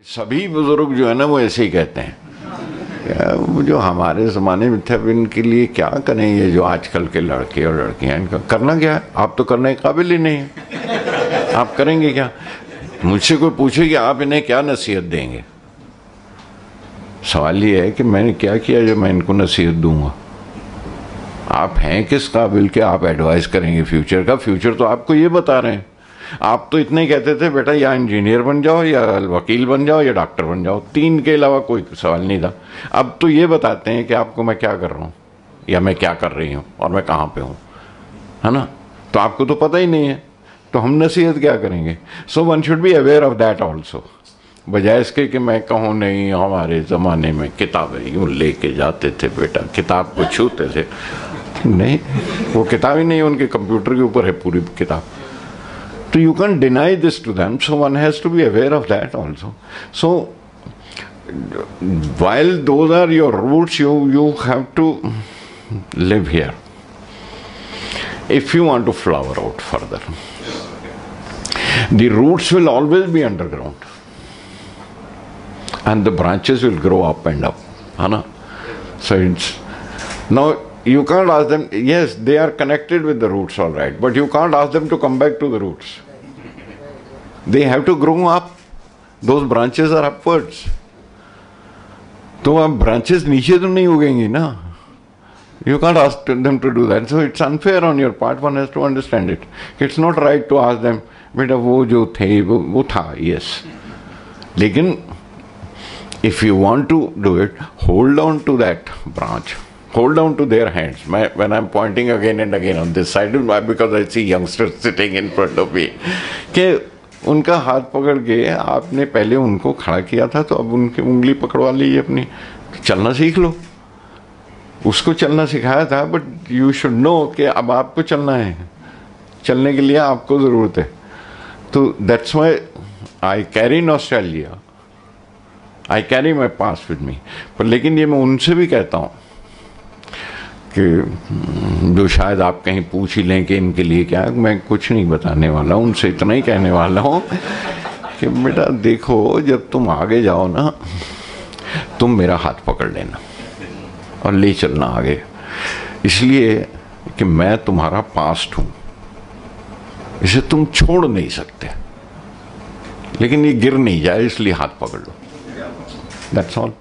सभी बुजुर्ग जो है ना वो ऐसे ही कहते हैं। वो जो हमारे ज़माने में थे, इनके लिए क्या करें, ये जो आजकल के लड़के और लड़कियां, इनका करना क्या है? आप तो करने के काबिल ही नहीं है, आप करेंगे क्या? मुझसे कोई पूछे कि आप इन्हें क्या नसीहत देंगे, सवाल ये है कि मैंने क्या किया जो मैं इनको नसीहत दूंगा? आप हैं किस काबिल के आप एडवाइस करेंगे फ्यूचर का? फ्यूचर तो आपको ये बता रहे हैं। आप तो इतने ही कहते थे बेटा या इंजीनियर बन जाओ या वकील बन जाओ या डॉक्टर बन जाओ, 3 के अलावा कोई सवाल नहीं था। अब तो ये बताते हैं कि आपको मैं क्या कर रहा हूँ या मैं क्या कर रही हूँ और मैं कहाँ पे हूँ, है ना? तो आपको तो पता ही नहीं है, तो हम नसीहत क्या करेंगे? So one should be aware of that also, बजाय इसके कि मैं कहूँ नहीं हमारे ज़माने में किताबें यूँ लेके जाते थे बेटा, किताब को छूते थे। नहीं, वो किताब ही नहीं, उनके कंप्यूटर के ऊपर है पूरी किताब। So you can't deny this to them, so one has to be aware of that also. So while those are your roots, you have to live here if you want to flower out further. The roots will always be underground and the branches will grow up and up, Hana? So it's now you can't ask them, yes, they are connected with the roots, all right, but you can't ask them to come back to the roots. They have to grow up. Those branches are upwards. तो अब branches नीचे तो नहीं उगेंगी ना. You can't ask them to do that. So it's unfair on your part. One has to understand it. It's not right to ask them, बेटा वो जो थे वो था, yes. लेकिन if you want to do it, hold on to that branch. Hold down to their hands. When I'm pointing again and again on this side, because I see youngsters sitting in front of me, कि उनका हाथ पकड़ के आपने पहले उनको खड़ा किया था, तो अब उनकी उंगली पकड़वा लीजिए अपनी, चलना सीख लो। उसको चलना सिखाया था, बट यू शुड नो कि अब आपको चलना है, चलने के लिए आपको ज़रूरत है। तो that's why I carry nostalgia, I carry my past with me. पर लेकिन ये मैं उनसे भी कहता हूँ कि जो शायद आप कहीं पूछ ही लें कि इनके लिए क्या है, मैं कुछ नहीं बताने वाला हूँ, उनसे इतना ही कहने वाला हूँ कि बेटा देखो, जब तुम आगे जाओ ना, तुम मेरा हाथ पकड़ लेना और ले चलना आगे, इसलिए कि मैं तुम्हारा पास्ट हूँ, इसे तुम छोड़ नहीं सकते, लेकिन ये गिर नहीं जाए इसलिए हाथ पकड़ लो। That's all.